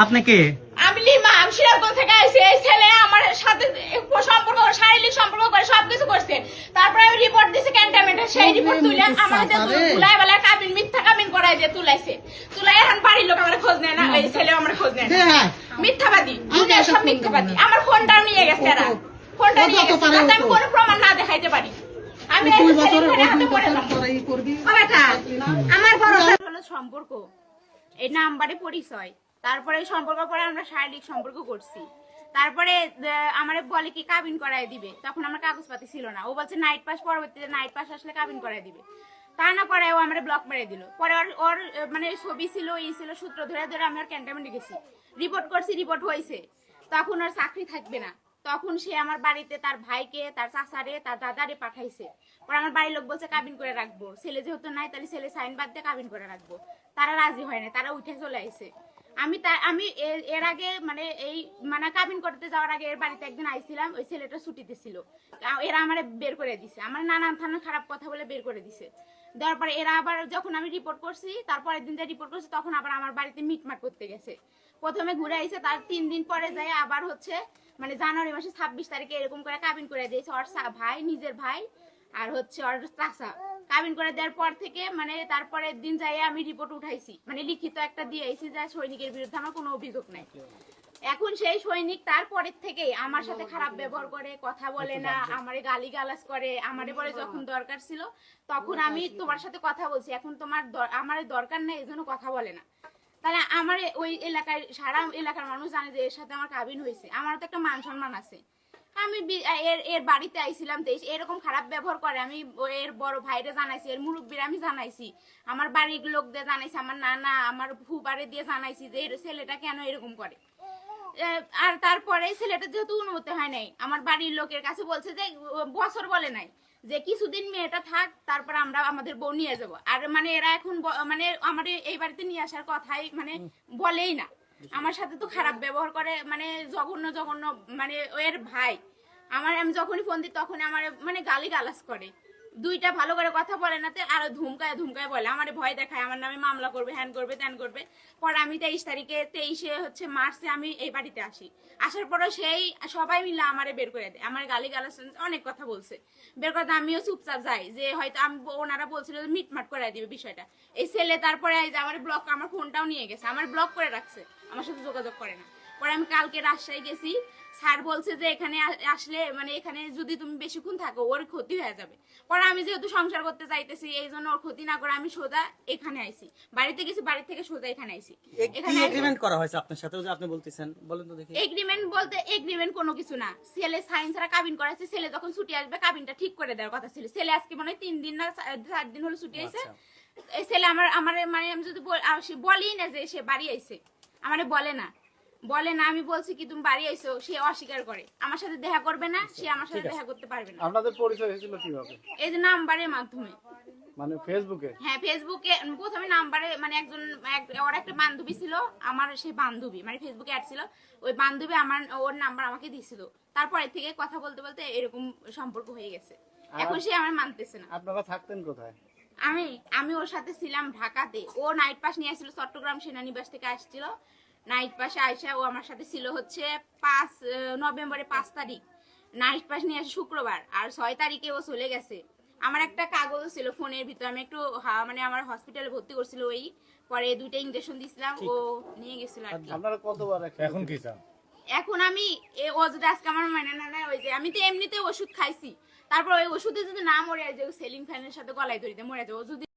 আপনাকে আমি লিমা, আমি সিরাজগঞ্জ থেকে আইছি। এই ছেলে আমার সাথে সম্পর্ক, শারীরিক সম্পর্ক করে সবকিছু করছে। তারপরে আমি রিপোর্ট দিছি ক্যান্টনমেন্টে, সেই রিপোর্ট তুলে আমাদের ভুলাই বেলা কাবিন, মিথ্যা কাবিন করাই দিয়ে তুলাইছে। তুলাই এখন বাড়ির লোক আমার খোঁজ নেয় না, এই ছেলে আমার খোঁজ নেয় না। মিথ্যাবাদী, দুনিয়ার সব মিথ্যাবাদী। আমার ফোনটাও নিয়ে গেছে এরা, ফোনটা নিয়ে গেছে, যাতে আমি কোনো প্রমাণ না দেখাইতে পারি। আমি আমার ভরসা হলো সম্পর্ক, এই নাম্বারে পরিচয়। তারপরে সম্পর্ক পরে আমরা শারীরিক সম্পর্ক করছি। তারপরে আমার বলে কি কাবিন করাই দিবে, তখন আমার কাগজপাতি ছিল না। ও বলছে নাইট পাস, পরবর্তীতে নাইট পাস আসলে কাবিন করাই দিবে। তা না করে ও আমার ব্লক মেরে দিল। পরে ওর মানে ছবি ছিল, ছিল, সূত্র ধরে ধরে আমি ওর ক্যান্টনমেন্টে গেছি, রিপোর্ট করছি, রিপোর্ট হয়েছে। তখন ওর চাকরি থাকবে না, তখন সে আমার বাড়িতে তার ভাইকে, তার চাচারে, তার দাদারে পাঠাইছে। পরে আমার বাড়ির লোক বলছে কাবিন করে রাখবো, ছেলে যেহেতু নাই তাহলে ছেলে সাইন বাদ দিয়ে কাবিন করে রাখবো। তারা রাজি হয় না, তারা উঠে চলে আইছে। আমি এর আগে মানে এই মানে কাবিন করতে যাওয়ার আগে এর বাড়িতে একদিন আইছিলাম, ওই ছেলেটা ছুটিতে ছিল। এরা আমারে বের করে দিছে, আমার নানান থানা খারাপ কথা বলে বের করে দিছে। দেওয়ার পরে এরা আবার যখন আমি রিপোর্ট করছি, তারপরের দিন যে রিপোর্ট করছি, তখন আবার আমার বাড়িতে মিটমাট করতে গেছে। প্রথমে ঘুরে আইছে, তার 3 দিন পরে যায় আবার হচ্ছে মানে জানুয়ারি মাসে 26 তারিখে এরকম করে কাবিন করে দিয়েছে ওর ভাই, নিজের ভাই, আর হচ্ছে ওর চাচা। কাবিন করে দেওয়ার পর থেকে মানে তারপরের দিন যাই আমি রিপোর্ট উঠাইছি, মানে লিখিত একটা দিয়ে আইছি যে সৈনিকের বিরুদ্ধে আমার কোনো অভিযোগ নাই। এখন সেই সৈনিক তারপরের থেকে আমার সাথে খারাপ ব্যবহার করে, কথা বলে না, আমারে গালিগালাজ করে। আমারে বলে যখন দরকার ছিল তখন আমি তোমার সাথে কথা বলছি, এখন তোমার আমার দরকার নেই, এই জন্য কথা বলে না। তাহলে আমার ওই এলাকায় সারা এলাকার মানুষ জানে যে এর সাথে আমার কাবিন হয়েছে, আমার তো একটা মান সম্মান আছে। আমি এর বাড়িতে আইছিলাম, এরকম খারাপ ব্যবহার করে। আমি এর বড় ভাইরে জানাইছি, এর মুরব্বীরা আমি জানাইছি, আমার বাড়ির লোকদের জানাইছি, আমার নানা, আমার ফুবারে দিয়ে জানাইছি যে এর ছেলেটা কেন এরকম করে। আর তারপরে ছেলেটা যেহেতু অনুমতি হয় নাই, আমার বাড়ির লোকের কাছে বলছে যে বছর বলে নাই যে কিছুদিন মেয়েটা থাক, তারপর আমরা আমাদের বউ নিয়ে যাবো। আর মানে এরা এখন মানে আমার এই বাড়িতে নিয়ে আসার কথাই মানে বলেই না। আমার সাথে তো খারাপ ব্যবহার করে, মানে জঘন্য জঘন্য, মানে এর ভাই আমার, আমি যখনই ফোন দিই তখন আমার মানে গালি গালাজ করে। দুইটা ভালো করে কথা বলে না, আরো ধুমকায় ধুমকায় বলে, আমার ভয় দেখায়, আমার নামে মামলা করবে, হ্যান করবে, ত্যান করবে। পরে আমি 23 তারিখে 23 হচ্ছে মার্চে আমি এই বাড়িতে আসি। আসার পরে সেই সবাই মিলে আমারে বের করে দেয়, আমার গালি গালাজ অনেক কথা বলছে। বের করে আমিও চুপচাপ যাই, যে হয়তো আমি ওনারা বলছিল মিটমাট করে দিবে বিষয়টা। এই ছেলে তারপরে আমার ব্লক, আমার ফোনটাও নিয়ে গেছে, আমার ব্লক করে রাখছে, আমার সাথে যোগাযোগ করে না। পরে আমি কালকে রাজশাহী গেছি, স্যার বলছে যে এখানে আসলে মানে এখানে যদি তুমি বেশিক্ষণ থাকো ওর ক্ষতি হয়ে যাবে। পরে আমি যেহেতু সংসার করতে চাইতেছি, এই জন্য ওর ক্ষতি না করে আমি সোজা এখানে আইছি, বাড়িতে গেছি, বাড়ি থেকে সোজা এখানে আইছি। এখানে এগ্রিমেন্ট করা হয়েছে আপনার সাথে, যে আপনি বলতেছেন, বলেন তো দেখি। এগ্রিমেন্ট বলতে এগ্রিমেন্ট কোনো কিছু না, ছেলে সাইন ছাড়া কাবিন করাইছে। ছেলে যখন ছুটি আসবে কাবিনটা ঠিক করে দেওয়ার কথা ছিল। ছেলে আজকে মনে হয় 3 দিন না 4 দিন হলো ছুটি আইছে। এই ছেলে আমার মানে আমি যদি বলি না যে সে বাড়ি আইছে, আমারে বলে না। আমি বলছি কি তুমি বাড়ি আইছো, সে অস্বীকার করে, আমার সাথে দেখা করবে না, সে আমার সাথে দেখা করতে পারবে না। আপনাদের পরিচয় হয়েছিল কিভাবে? এই যে নাম্বারের মাধ্যমে, মানে ফেসবুকে? হ্যাঁ ফেসবুকে প্রথমে নাম্বারে, মানে একজন ওর একটা বান্ধবী ছিল, আমার সেই বান্ধবী মানে ফেসবুকে অ্যাড ছিল, ওই বান্ধবী আমার ওর নাম্বার আমাকে দিছিল। তারপরে থেকে কথা বলতে বলতে এরকম সম্পর্ক হয়ে গেছে। এখন সে আমার মানতেছে না। আপনারা থাকতেন কোথায়? আমি ওর সাথে ছিলাম ঢাকাতে। ও নাইট পাস নিয়ে আসছিল, চট্টগ্রাম সেনানিবাস থেকে আসছিল নাইট পাসে। আইসা ও আমার সাথে ছিল হচ্ছে 5 নভেম্বরে 5 তারিখ নাইট পাস নিয়ে আসে শুক্রবার, আর 6 তারিখে ও চলে গেছে। আমার একটা কাগজ ছিল ফোনের ভিতরে, আমি একটু মানে আমার হসপিটালে ভর্তি করছিল, ওই পরে 2টা ইনজেকশন দিছিলাম, ও নিয়ে গেছিল আর কি। আপনারা কতবার এখন কি চান? এখন আমি ও যদি আজকে আমার মানে না ওই যে আমি তো এমনিতে ওষুধ খাইছি, তারপর ওই ওষুধে যদি না মরে যায়, সেলিং ফ্যানের সাথে গলায় ধরিতে মরে যায়, ও যদি